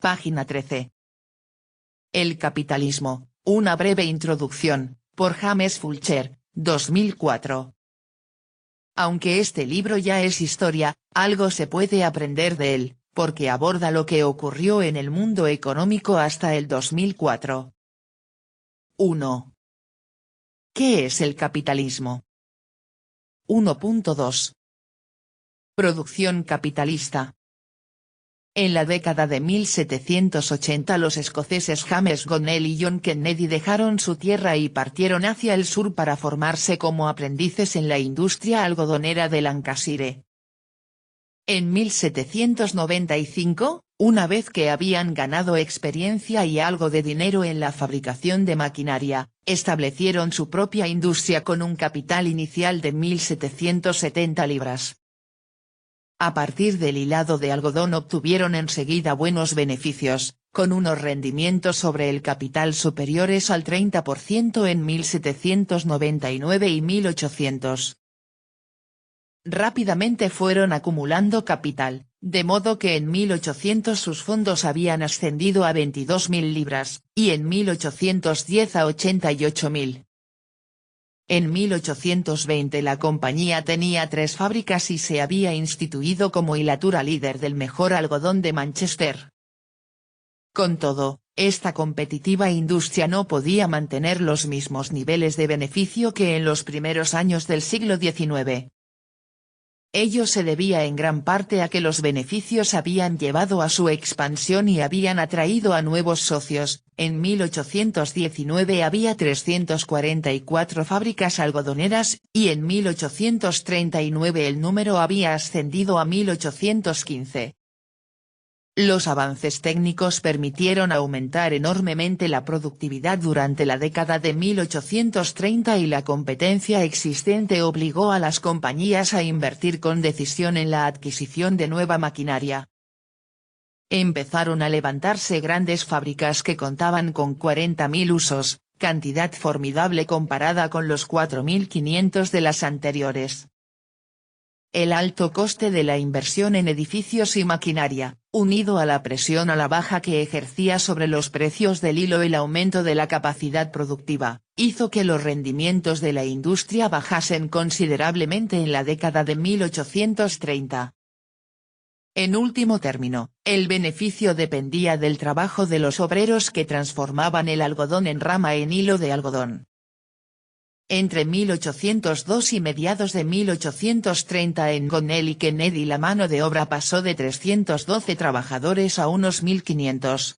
página 13. El capitalismo, una breve introducción, por James Fulcher, 2004. Aunque este libro ya es historia, algo se puede aprender de él, porque aborda lo que ocurrió en el mundo económico hasta el 2004. 1. ¿Qué es el capitalismo? 1.2. Producción capitalista. En la década de 1780 los escoceses James Gonnell y John Kennedy dejaron su tierra y partieron hacia el sur para formarse como aprendices en la industria algodonera de Lancashire. En 1795, una vez que habían ganado experiencia y algo de dinero en la fabricación de maquinaria, establecieron su propia industria con un capital inicial de 1.770 libras. A partir del hilado de algodón obtuvieron enseguida buenos beneficios, con unos rendimientos sobre el capital superiores al 30% en 1799 y 1800. Rápidamente fueron acumulando capital, de modo que en 1800 sus fondos habían ascendido a 22.000 libras, y en 1810 a 88.000. En 1820 la compañía tenía 3 fábricas y se había instituido como hilatura líder del mejor algodón de Manchester. Con todo, esta competitiva industria no podía mantener los mismos niveles de beneficio que en los primeros años del siglo XIX. Ello se debía en gran parte a que los beneficios habían llevado a su expansión y habían atraído a nuevos socios. En 1819 había 344 fábricas algodoneras, y en 1839 el número había ascendido a 1815. Los avances técnicos permitieron aumentar enormemente la productividad durante la década de 1830 y la competencia existente obligó a las compañías a invertir con decisión en la adquisición de nueva maquinaria. Empezaron a levantarse grandes fábricas que contaban con 40.000 usos, cantidad formidable comparada con los 4.500 de las anteriores. El alto coste de la inversión en edificios y maquinaria, unido a la presión a la baja que ejercía sobre los precios del hilo el aumento de la capacidad productiva, hizo que los rendimientos de la industria bajasen considerablemente en la década de 1830. En último término, el beneficio dependía del trabajo de los obreros que transformaban el algodón en rama en hilo de algodón. Entre 1802 y mediados de 1830 en Gonnell y Kennedy la mano de obra pasó de 312 trabajadores a unos 1.500.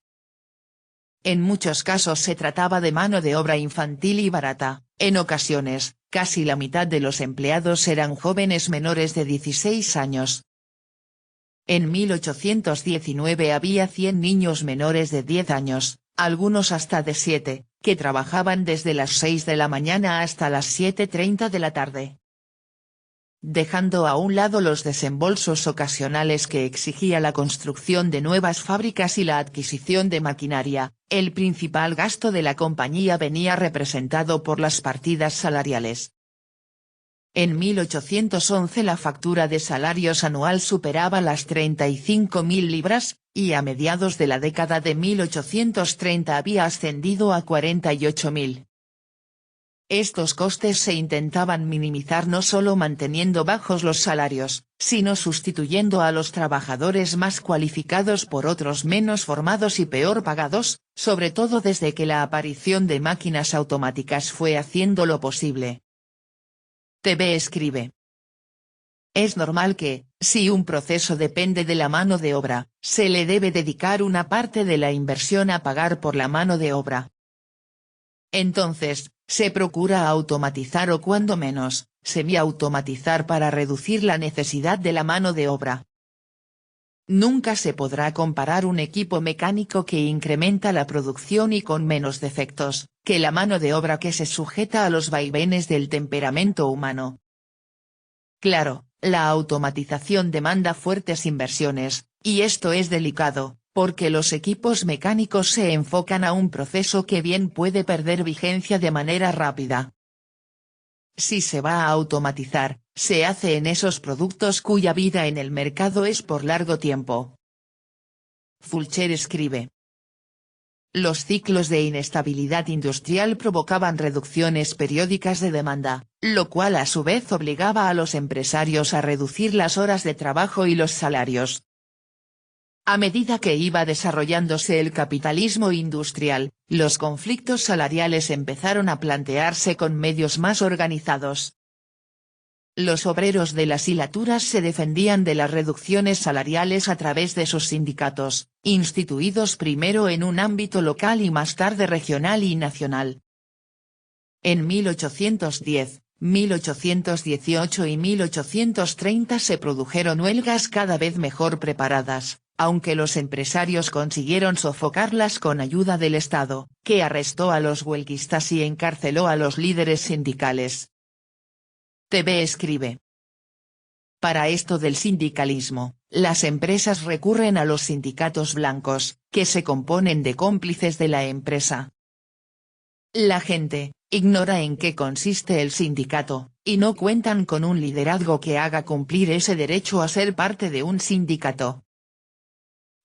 En muchos casos se trataba de mano de obra infantil y barata, en ocasiones, casi la mitad de los empleados eran jóvenes menores de 16 años. En 1819 había 100 niños menores de 10 años, algunos hasta de 7, que trabajaban desde las 6 de la mañana hasta las 7:30 de la tarde. Dejando a un lado los desembolsos ocasionales que exigía la construcción de nuevas fábricas y la adquisición de maquinaria, el principal gasto de la compañía venía representado por las partidas salariales. En 1811 la factura de salarios anual superaba las 35.000 libras, y a mediados de la década de 1830 había ascendido a 48.000. Estos costes se intentaban minimizar no solo manteniendo bajos los salarios, sino sustituyendo a los trabajadores más cualificados por otros menos formados y peor pagados, sobre todo desde que la aparición de máquinas automáticas fue haciéndolo posible. TV escribe. Es normal que, si un proceso depende de la mano de obra, se le debe dedicar una parte de la inversión a pagar por la mano de obra. Entonces, se procura automatizar o cuando menos, semiautomatizar para reducir la necesidad de la mano de obra. Nunca se podrá comparar un equipo mecánico que incrementa la producción y con menos defectos, que la mano de obra que se sujeta a los vaivenes del temperamento humano. Claro, la automatización demanda fuertes inversiones, y esto es delicado, porque los equipos mecánicos se enfocan a un proceso que bien puede perder vigencia de manera rápida. Si se va a automatizar, se hace en esos productos cuya vida en el mercado es por largo tiempo. Fulcher escribe. Los ciclos de inestabilidad industrial provocaban reducciones periódicas de demanda, lo cual a su vez obligaba a los empresarios a reducir las horas de trabajo y los salarios. A medida que iba desarrollándose el capitalismo industrial, los conflictos salariales empezaron a plantearse con medios más organizados. Los obreros de las hilaturas se defendían de las reducciones salariales a través de sus sindicatos, instituidos primero en un ámbito local y más tarde regional y nacional. En 1810, 1818 y 1830 se produjeron huelgas cada vez mejor preparadas, aunque los empresarios consiguieron sofocarlas con ayuda del Estado, que arrestó a los huelguistas y encarceló a los líderes sindicales. TV escribe. Para esto del sindicalismo, las empresas recurren a los sindicatos blancos, que se componen de cómplices de la empresa. La gente ignora en qué consiste el sindicato, y no cuentan con un liderazgo que haga cumplir ese derecho a ser parte de un sindicato.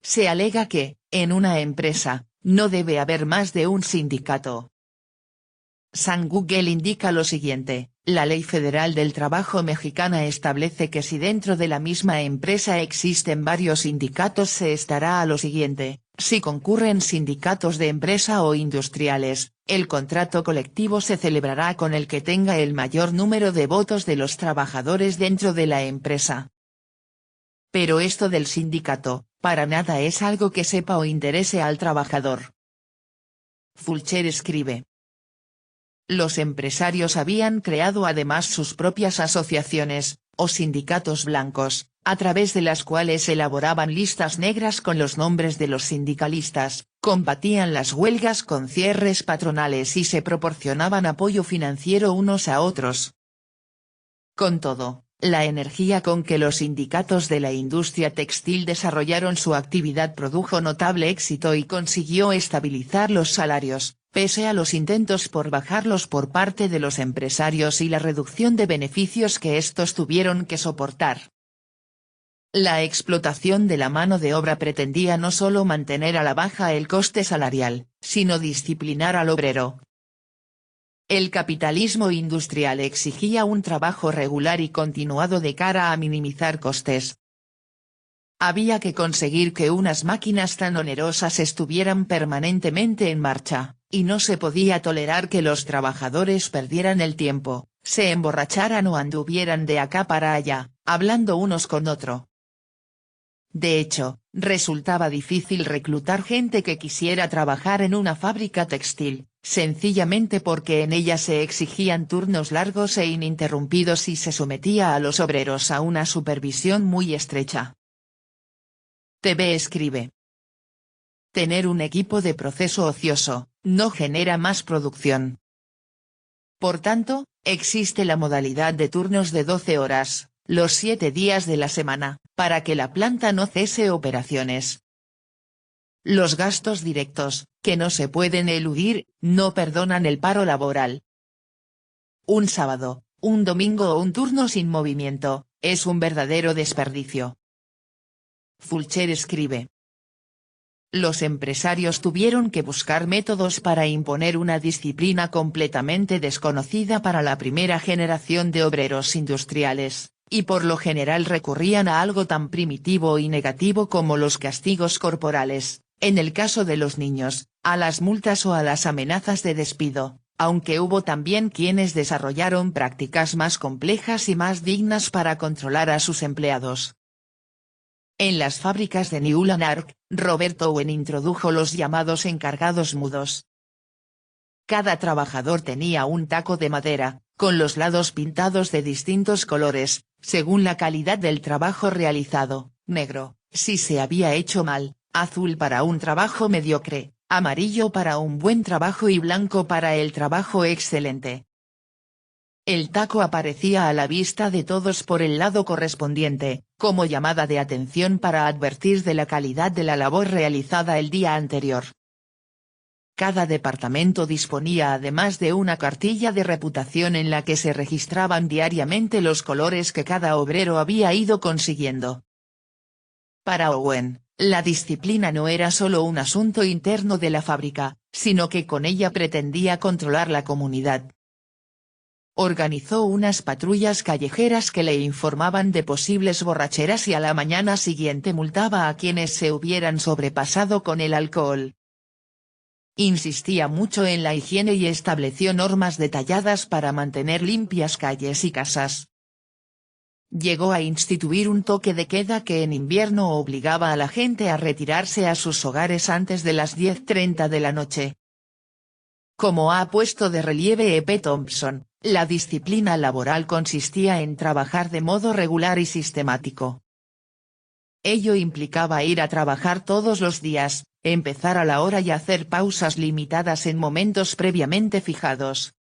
Se alega que, en una empresa, no debe haber más de un sindicato. San Google indica lo siguiente: la Ley Federal del Trabajo mexicana establece que si dentro de la misma empresa existen varios sindicatos se estará a lo siguiente: si concurren sindicatos de empresa o industriales, el contrato colectivo se celebrará con el que tenga el mayor número de votos de los trabajadores dentro de la empresa. Pero esto del sindicato, para nada es algo que sepa o interese al trabajador. Fulcher escribe. Los empresarios habían creado además sus propias asociaciones, o sindicatos blancos, a través de las cuales elaboraban listas negras con los nombres de los sindicalistas, combatían las huelgas con cierres patronales y se proporcionaban apoyo financiero unos a otros. Con todo, la energía con que los sindicatos de la industria textil desarrollaron su actividad produjo notable éxito y consiguió estabilizar los salarios, pese a los intentos por bajarlos por parte de los empresarios y la reducción de beneficios que estos tuvieron que soportar. La explotación de la mano de obra pretendía no solo mantener a la baja el coste salarial, sino disciplinar al obrero. El capitalismo industrial exigía un trabajo regular y continuado de cara a minimizar costes. Había que conseguir que unas máquinas tan onerosas estuvieran permanentemente en marcha, y no se podía tolerar que los trabajadores perdieran el tiempo, se emborracharan o anduvieran de acá para allá, hablando unos con otro. De hecho, resultaba difícil reclutar gente que quisiera trabajar en una fábrica textil, sencillamente porque en ella se exigían turnos largos e ininterrumpidos y se sometía a los obreros a una supervisión muy estrecha. TV escribe. Tener un equipo de proceso ocioso, no genera más producción. Por tanto, existe la modalidad de turnos de 12 horas, los 7 días de la semana, para que la planta no cese operaciones. Los gastos directos, que no se pueden eludir, no perdonan el paro laboral. Un sábado, un domingo o un turno sin movimiento, es un verdadero desperdicio. Fulcher escribe. Los empresarios tuvieron que buscar métodos para imponer una disciplina completamente desconocida para la primera generación de obreros industriales, y por lo general recurrían a algo tan primitivo y negativo como los castigos corporales, en el caso de los niños, a las multas o a las amenazas de despido, aunque hubo también quienes desarrollaron prácticas más complejas y más dignas para controlar a sus empleados. En las fábricas de New Lanark, Robert Owen introdujo los llamados encargados mudos. Cada trabajador tenía un taco de madera, con los lados pintados de distintos colores, según la calidad del trabajo realizado: negro, si se había hecho mal, azul para un trabajo mediocre, amarillo para un buen trabajo y blanco para el trabajo excelente. El taco aparecía a la vista de todos por el lado correspondiente, como llamada de atención para advertir de la calidad de la labor realizada el día anterior. Cada departamento disponía además de una cartilla de reputación en la que se registraban diariamente los colores que cada obrero había ido consiguiendo. Para Owen, La disciplina no era solo un asunto interno de la fábrica, sino que con ella pretendía controlar la comunidad. Organizó unas patrullas callejeras que le informaban de posibles borracheras y a la mañana siguiente multaba a quienes se hubieran sobrepasado con el alcohol. Insistía mucho en la higiene y estableció normas detalladas para mantener limpias calles y casas. Llegó a instituir un toque de queda que en invierno obligaba a la gente a retirarse a sus hogares antes de las 10:30 de la noche. Como ha puesto de relieve E. P. Thompson, la disciplina laboral consistía en trabajar de modo regular y sistemático. Ello implicaba ir a trabajar todos los días, empezar a la hora y hacer pausas limitadas en momentos previamente fijados.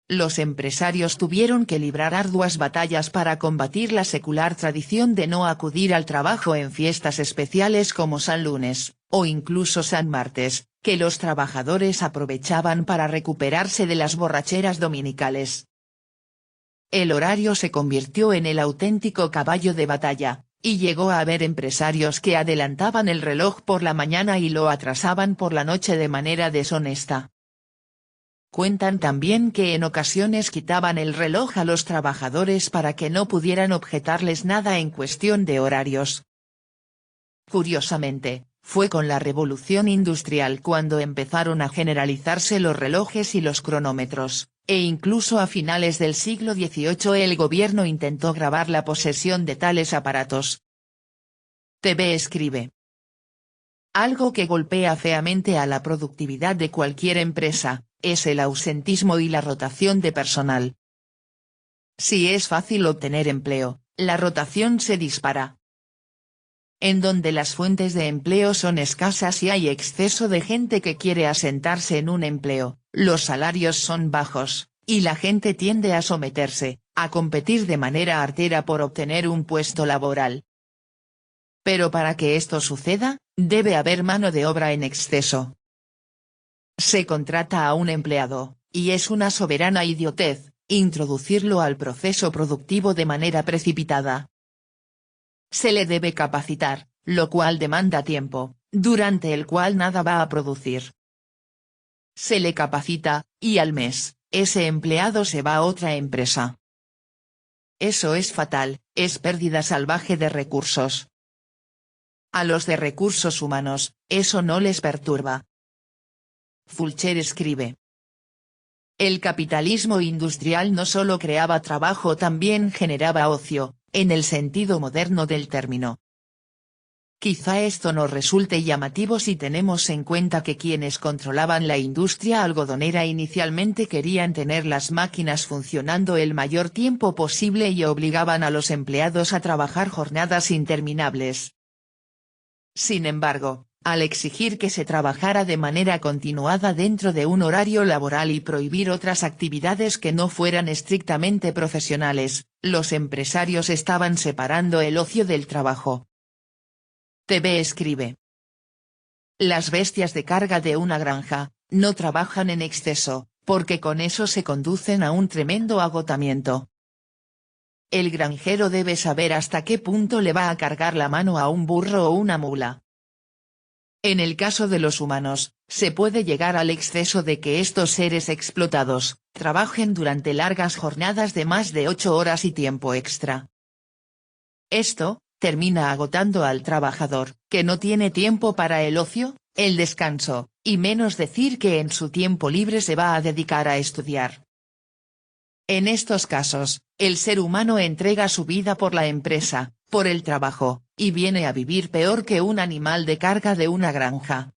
Los empresarios tuvieron que librar arduas batallas para combatir la secular tradición de no acudir al trabajo en fiestas especiales como San Lunes, o incluso San Martes, que los trabajadores aprovechaban para recuperarse de las borracheras dominicales. El horario se convirtió en el auténtico caballo de batalla, y llegó a haber empresarios que adelantaban el reloj por la mañana y lo atrasaban por la noche de manera deshonesta. Cuentan también que en ocasiones quitaban el reloj a los trabajadores para que no pudieran objetarles nada en cuestión de horarios. Curiosamente, fue con la revolución industrial cuando empezaron a generalizarse los relojes y los cronómetros, e incluso a finales del siglo XVIII el gobierno intentó gravar la posesión de tales aparatos. TV escribe. Algo que golpea feamente a la productividad de cualquier empresa, es el ausentismo y la rotación de personal. Si es fácil obtener empleo, la rotación se dispara. En donde las fuentes de empleo son escasas y hay exceso de gente que quiere asentarse en un empleo, los salarios son bajos, y la gente tiende a someterse, a competir de manera artera por obtener un puesto laboral. Pero para que esto suceda, debe haber mano de obra en exceso. Se contrata a un empleado, y es una soberana idiotez, introducirlo al proceso productivo de manera precipitada. Se le debe capacitar, lo cual demanda tiempo, durante el cual nada va a producir. Se le capacita, y al mes, ese empleado se va a otra empresa. Eso es fatal, es pérdida salvaje de recursos. A los de recursos humanos, eso no les perturba. Fulcher escribe. El capitalismo industrial no solo creaba trabajo, también generaba ocio, en el sentido moderno del término. Quizá esto nos resulte llamativo si tenemos en cuenta que quienes controlaban la industria algodonera inicialmente querían tener las máquinas funcionando el mayor tiempo posible y obligaban a los empleados a trabajar jornadas interminables. Sin embargo, al exigir que se trabajara de manera continuada dentro de un horario laboral y prohibir otras actividades que no fueran estrictamente profesionales, los empresarios estaban separando el ocio del trabajo. TV escribe. Las bestias de carga de una granja, no trabajan en exceso, porque con eso se conducen a un tremendo agotamiento. El granjero debe saber hasta qué punto le va a cargar la mano a un burro o una mula. En el caso de los humanos, se puede llegar al exceso de que estos seres explotados, trabajen durante largas jornadas de más de 8 horas y tiempo extra. Esto, termina agotando al trabajador, que no tiene tiempo para el ocio, el descanso, y menos decir que en su tiempo libre se va a dedicar a estudiar. En estos casos, el ser humano entrega su vida por la empresa, por el trabajo, y viene a vivir peor que un animal de carga de una granja.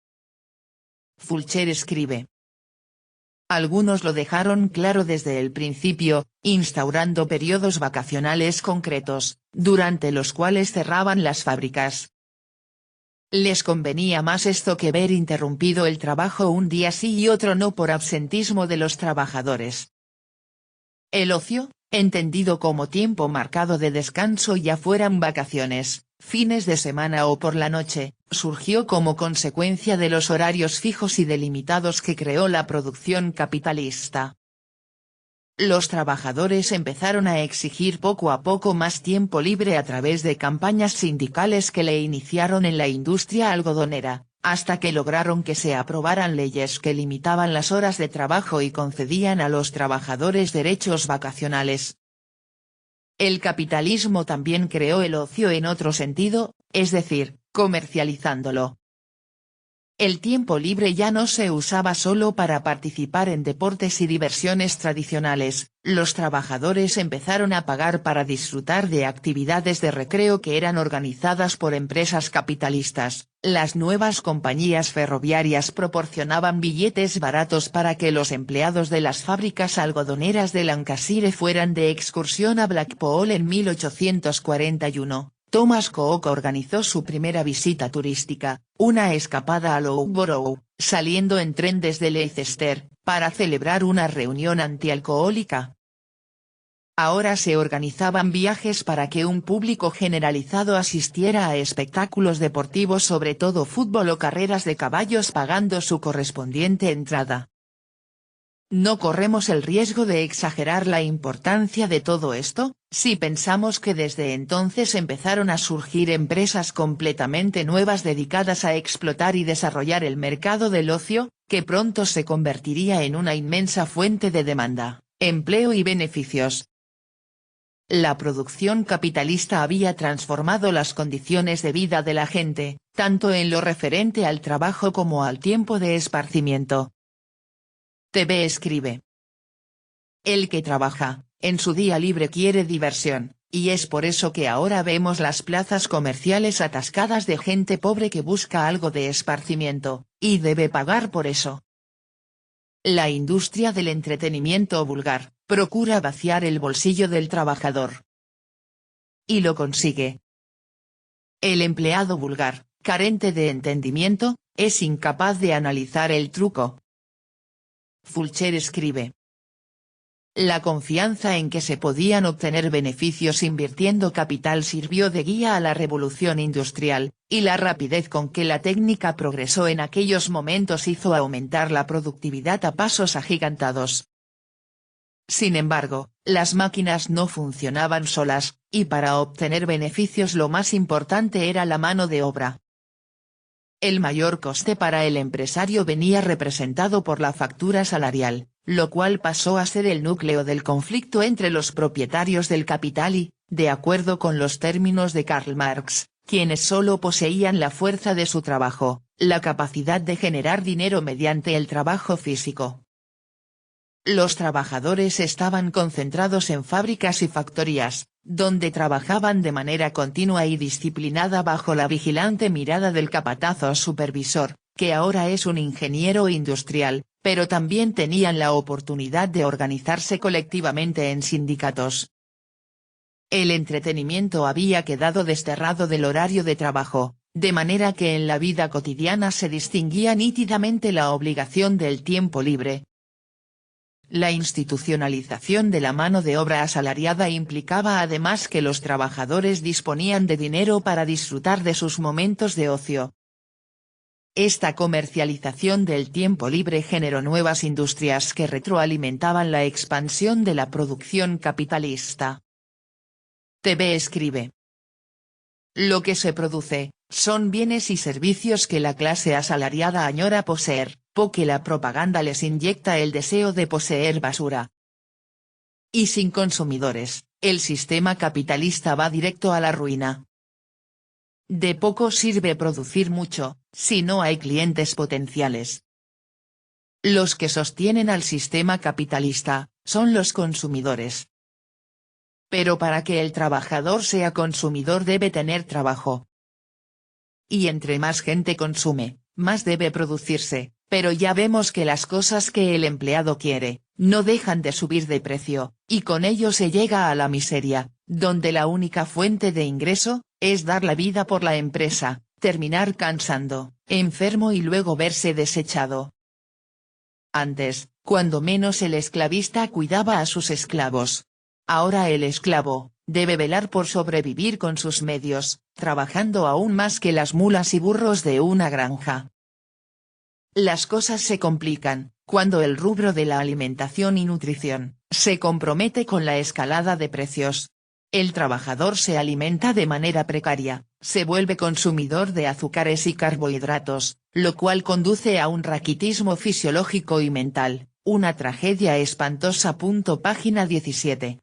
Fulcher escribe. Algunos lo dejaron claro desde el principio, instaurando periodos vacacionales concretos, durante los cuales cerraban las fábricas. Les convenía más esto que ver interrumpido el trabajo un día sí y otro no por absentismo de los trabajadores. El ocio, entendido como tiempo marcado de descanso ya fueran vacaciones, fines de semana o por la noche, surgió como consecuencia de los horarios fijos y delimitados que creó la producción capitalista. Los trabajadores empezaron a exigir poco a poco más tiempo libre a través de campañas sindicales que le iniciaron en la industria algodonera, hasta que lograron que se aprobaran leyes que limitaban las horas de trabajo y concedían a los trabajadores derechos vacacionales. El capitalismo también creó el ocio en otro sentido, es decir, comercializándolo. El tiempo libre ya no se usaba solo para participar en deportes y diversiones tradicionales, los trabajadores empezaron a pagar para disfrutar de actividades de recreo que eran organizadas por empresas capitalistas. Las nuevas compañías ferroviarias proporcionaban billetes baratos para que los empleados de las fábricas algodoneras de Lancashire fueran de excursión a Blackpool en 1841. Thomas Cook organizó su primera visita turística, una escapada a Loughborough, saliendo en tren desde Leicester, para celebrar una reunión antialcohólica. Ahora se organizaban viajes para que un público generalizado asistiera a espectáculos deportivos, sobre todo fútbol o carreras de caballos, pagando su correspondiente entrada. ¿No corremos el riesgo de exagerar la importancia de todo esto, si pensamos que desde entonces empezaron a surgir empresas completamente nuevas dedicadas a explotar y desarrollar el mercado del ocio, que pronto se convertiría en una inmensa fuente de demanda, empleo y beneficios? La producción capitalista había transformado las condiciones de vida de la gente, tanto en lo referente al trabajo como al tiempo de esparcimiento. TV escribe: el que trabaja, en su día libre quiere diversión, y es por eso que ahora vemos las plazas comerciales atascadas de gente pobre que busca algo de esparcimiento, y debe pagar por eso. La industria del entretenimiento vulgar, procura vaciar el bolsillo del trabajador. Y lo consigue. El empleado vulgar, carente de entendimiento, es incapaz de analizar el truco. Fulcher escribe: la confianza en que se podían obtener beneficios invirtiendo capital sirvió de guía a la revolución industrial, y la rapidez con que la técnica progresó en aquellos momentos hizo aumentar la productividad a pasos agigantados. Sin embargo, las máquinas no funcionaban solas, y para obtener beneficios lo más importante era la mano de obra. El mayor coste para el empresario venía representado por la factura salarial, lo cual pasó a ser el núcleo del conflicto entre los propietarios del capital y, de acuerdo con los términos de Karl Marx, quienes solo poseían la fuerza de su trabajo, la capacidad de generar dinero mediante el trabajo físico. Los trabajadores estaban concentrados en fábricas y factorías, donde trabajaban de manera continua y disciplinada bajo la vigilante mirada del capataz o supervisor, que ahora es un ingeniero industrial, pero también tenían la oportunidad de organizarse colectivamente en sindicatos. El entretenimiento había quedado desterrado del horario de trabajo, de manera que en la vida cotidiana se distinguía nítidamente la obligación del tiempo libre. La institucionalización de la mano de obra asalariada implicaba además que los trabajadores disponían de dinero para disfrutar de sus momentos de ocio. Esta comercialización del tiempo libre generó nuevas industrias que retroalimentaban la expansión de la producción capitalista. TV escribe: lo que se produce, son bienes y servicios que la clase asalariada añora poseer, porque la propaganda les inyecta el deseo de poseer basura. Y sin consumidores, el sistema capitalista va directo a la ruina. De poco sirve producir mucho, si no hay clientes potenciales. Los que sostienen al sistema capitalista, son los consumidores. Pero para que el trabajador sea consumidor debe tener trabajo. Y entre más gente consume, más debe producirse, pero ya vemos que las cosas que el empleado quiere, no dejan de subir de precio, y con ello se llega a la miseria, donde la única fuente de ingreso, es dar la vida por la empresa, terminar cansando, enfermo y luego verse desechado. Antes, cuando menos el esclavista cuidaba a sus esclavos. Ahora el esclavo, debe velar por sobrevivir con sus medios, trabajando aún más que las mulas y burros de una granja. Las cosas se complican, Cuando el rubro de la alimentación y nutrición se compromete con la escalada de precios, el trabajador se alimenta de manera precaria, se vuelve consumidor de azúcares y carbohidratos, lo cual conduce a un raquitismo fisiológico y mental, una tragedia espantosa. Página 17.